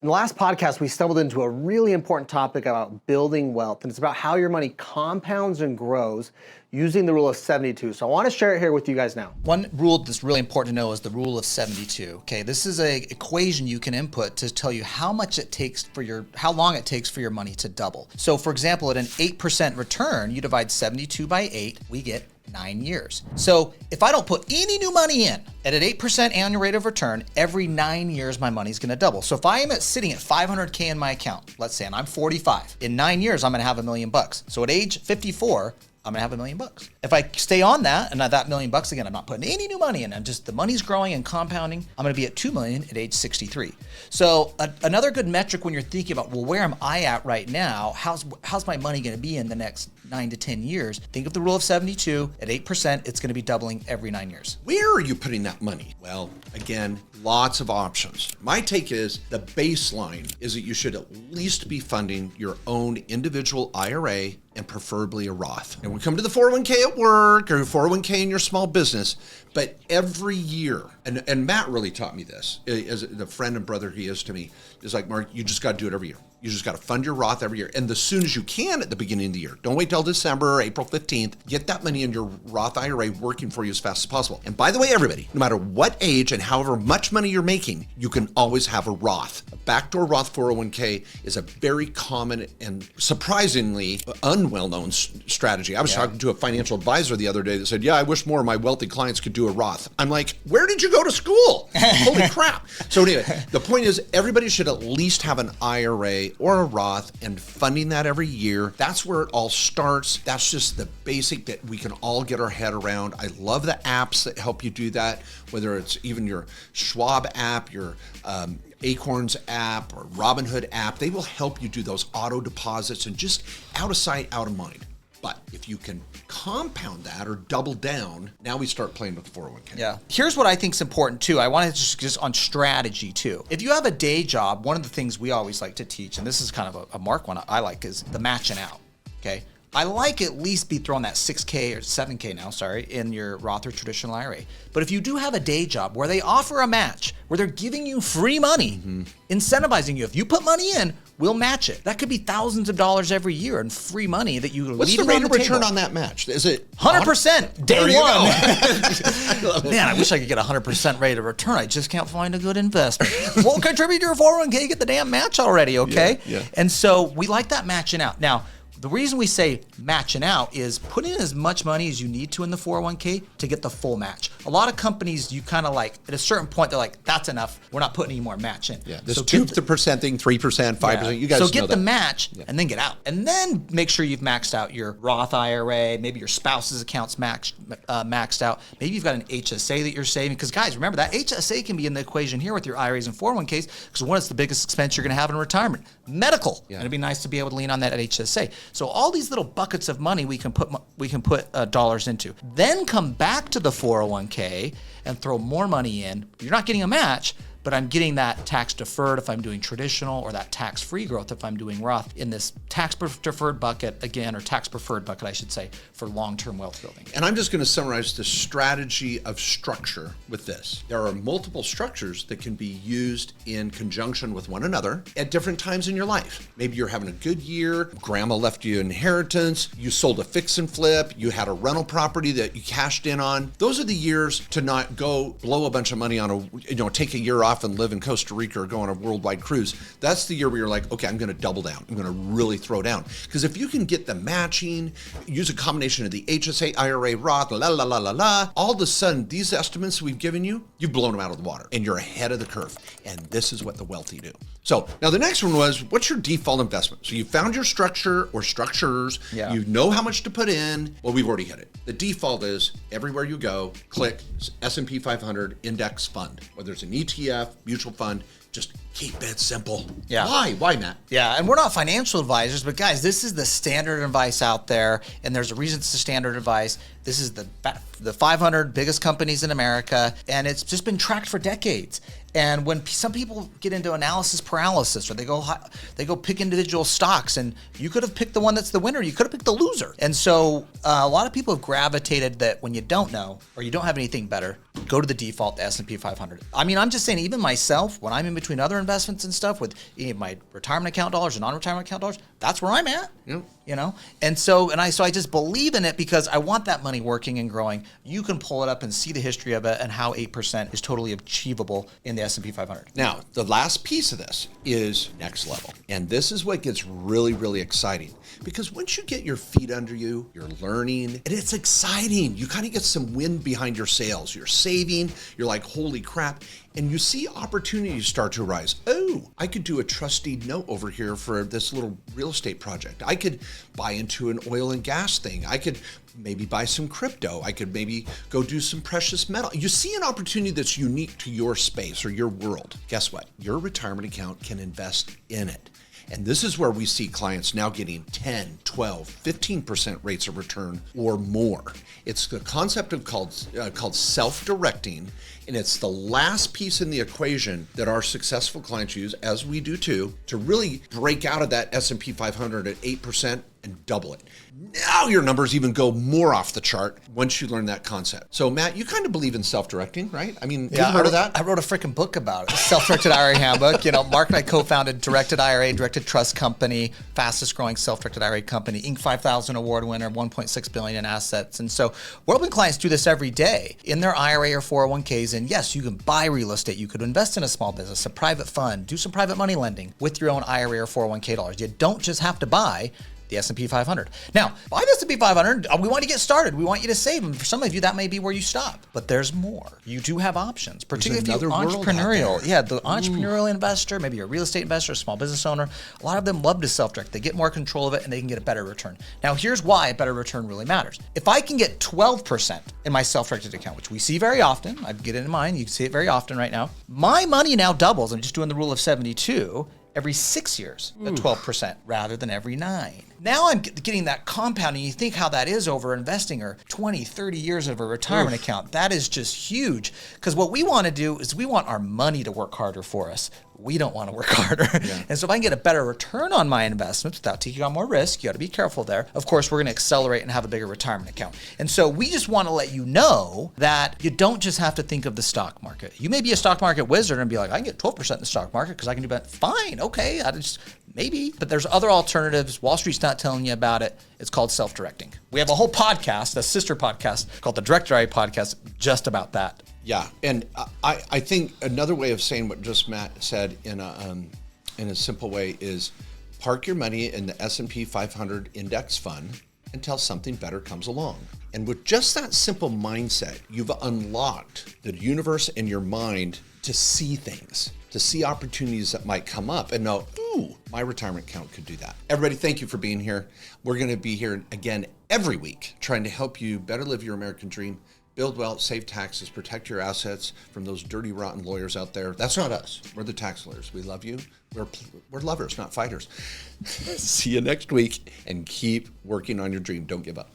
In the last podcast, we stumbled into a really important topic about building wealth, and it's about how your money compounds and grows using the rule of 72. So I want to share it here with you guys now. One rule that's really important to know is the rule of 72. Okay, this is an equation you can input to tell you how long it takes for your money to double. So for example, at an 8% return, you divide 72 by 8, we get 9 years. So if I don't put any new money in at an 8% annual rate of return, every 9 years my money's gonna double. So if I am sitting at 500K in my account, let's say, and I'm 45, in 9 years I'm gonna have $1 million. So at age 54, I'm gonna have $1 million. If I stay on that and that $1 million again, I'm not putting any new money in, the money's growing and compounding, I'm gonna be at 2 million at age 63. So another good metric when you're thinking about, well, where am I at right now? How's my money gonna be in the next 9 to 10 years? Think of the rule of 72. At 8%, it's gonna be doubling every 9 years. Where are you putting that money? Well, again, lots of options. My take is the baseline is that you should at least be funding your own individual IRA and preferably a Roth. And we come to the 401k at work or 401k in your small business, but every year, and Matt really taught me this, as the friend and brother he is to me, is like, Mark, you just got to do it every year. You just got to fund your Roth every year. And as soon as you can at the beginning of the year, don't wait till December or April 15th, get that money in your Roth IRA working for you as fast as possible. And by the way, everybody, no matter what age and however much money you're making, you can always have a Roth. A backdoor Roth 401k is a very common and surprisingly unwell-known strategy. I was talking to a financial advisor the other day that said, yeah, I wish more of my wealthy clients could do a Roth. I'm like, where did you go to school? Holy crap. So anyway, the point is everybody should at least have an IRA or a Roth and funding that every year. That's where it all starts. That's just the basic that we can all get our head around. I love the apps that help you do that, whether it's even your Schwab app, your Acorns app or Robinhood app. They will help you do those auto deposits and just out of sight, out of mind. But if you can compound that or double down, now we start playing with the 401k. Yeah. Here's what I think is important too. I want to just on strategy too. If you have a day job, one of the things we always like to teach, and this is kind of a Mark one I like, is the matching out. Okay. I like at least be throwing that 6K or 7K now, in your Roth or traditional IRA. But if you do have a day job where they offer a match, where they're giving you free money, incentivizing you, if you put money in, we'll match it. That could be thousands of dollars every year in free money that you What's leave the rate on of the return table. on that match? Is it 100% day There you one? go. Man, I wish I could get a 100% rate of return. I just can't find a good investment. Well, contribute to your 401k, get the damn match already, okay? Yeah. And so we like that matching out. Now, the reason we say matching out is put in as much money as you need to in the 401k to get the full match. A lot of companies, you kind of like, at a certain point, they're like, that's enough. We're not putting any more match in. Yeah, this so 2% thing, 3%, 5%, you guys know that. So get the match and then get out. And then make sure you've maxed out your Roth IRA, maybe your spouse's account's maxed out. Maybe you've got an HSA that you're saving. Because guys, remember that HSA can be in the equation here with your IRAs and 401ks because one, it's the biggest expense you're going to have in retirement. Medical. Yeah. And it'd be nice to be able to lean on that at HSA. So all these little buckets of money we can put dollars into. Then come back to the 401k and throw more money in. You're not getting a match, but I'm getting that tax deferred if I'm doing traditional or that tax free growth if I'm doing Roth in this tax deferred bucket again, or tax preferred bucket, I should say, for long-term wealth building. And I'm just going to summarize the strategy of structure with this. There are multiple structures that can be used in conjunction with one another at different times in your life. Maybe you're having a good year, grandma left you inheritance, you sold a fix and flip, you had a rental property that you cashed in on. Those are the years to not go blow a bunch of money on take a year off and live in Costa Rica or go on a worldwide cruise. That's the year where you're like, okay, I'm going to double down. I'm going to really throw down. Because if you can get the matching, use a combination of the HSA, IRA, Roth, all of a sudden, these estimates we've given you, you've blown them out of the water and you're ahead of the curve. And this is what the wealthy do. So now the next one was, what's your default investment? So you found your structure or structures. Yeah. You know how much to put in. Well, we've already hit it. The default is everywhere you go, click S&P 500 index fund, whether it's an ETF, mutual fund, just keep it simple. Yeah. Why, Matt? Yeah, and we're not financial advisors, but guys, this is the standard advice out there, and there's a reason it's the standard advice. This is the 500 biggest companies in America, and it's just been tracked for decades. And when some people get into analysis paralysis, or they go pick individual stocks, and you could have picked the one that's the winner, you could have picked the loser. And so a lot of people have gravitated that when you don't know or you don't have anything better, go to the default, the S&P 500. I mean, I'm just saying, even myself, when I'm in between other investments and stuff with my retirement account dollars and non-retirement account dollars, that's where I'm at. Yep. You know, so I just believe in it because I want that money working and growing. You can pull it up and see the history of it and how 8% is totally achievable in the S&P 500. Now, the last piece of this is next level. And this is what gets really, really exciting. Because once you get your feet under you, you're learning, and it's exciting. You kind of get some wind behind your sails. You're saving, you're like, holy crap. And you see opportunities start to arise. Oh, I could do a trustee note over here for this little real estate project. I could buy into an oil and gas thing. I could maybe buy some crypto. I could maybe go do some precious metal. You see an opportunity that's unique to your space or your world. Guess what? Your retirement account can invest in it. And this is where we see clients now getting 10, 12, 15% rates of return or more. It's the concept of called self-directing, and it's the last piece in the equation that our successful clients use, as we do too, to really break out of that S&P 500 at 8% and double it. Now your numbers even go more off the chart once you learn that concept. So Matt, you kind of believe in self-directing, right? I mean, Yeah, you've heard of that? I wrote a freaking book about it. Self-directed IRA handbook. You know, Mark and I co-founded Directed IRA, Directed Trust Company, fastest growing self-directed IRA company, Inc. 5000 award winner, 1.6 billion in assets. And so we're helping clients do this every day in their IRA or 401ks. And yes, you can buy real estate. You could invest in a small business, a private fund, do some private money lending with your own IRA or 401k dollars. You don't just have to buy the S&P 500. Now, buy the S&P 500. We want to get started. We want you to save them. For some of you, that may be where you stop, but there's more. You do have options, particularly if you're entrepreneurial. Yeah, the entrepreneurial investor, maybe you're a real estate investor, a small business owner. A lot of them love to self-direct. They get more control of it and they can get a better return. Now, here's why a better return really matters. If I can get 12% in my self-directed account, which we see very often, I get it in mind, you can see it very often right now, my money now doubles. I'm just doing the rule of 72 every 6 years at 12% rather than every 9. Now I'm getting that compounding. You think how that is over investing or 20, 30 years of a retirement account. That is just huge. Because what we want to do is we want our money to work harder for us. We don't want to work harder. Yeah. And so if I can get a better return on my investments without taking on more risk, you got to be careful there. Of course, we're going to accelerate and have a bigger retirement account. And so we just want to let you know that you don't just have to think of the stock market. You may be a stock market wizard and be like, I can get 12% in the stock market because I can do that. Fine, okay, maybe. But there's other alternatives. Wall Street's not telling you about it. It's called self-directing. We have a whole podcast, a sister podcast called the Directed IRA Podcast, just about that. Yeah, and I think another way of saying what just Matt said in a simple way is park your money in the S&P 500 index fund until something better comes along. And with just that simple mindset, you've unlocked the universe in your mind to see things, to see opportunities that might come up and know, ooh, my retirement account could do that. Everybody, thank you for being here. We're going to be here again every week trying to help you better live your American dream. Build wealth, save taxes, protect your assets from those dirty, rotten lawyers out there. That's not us. We're the tax lawyers. We love you. We're lovers, not fighters. See you next week, and keep working on your dream. Don't give up.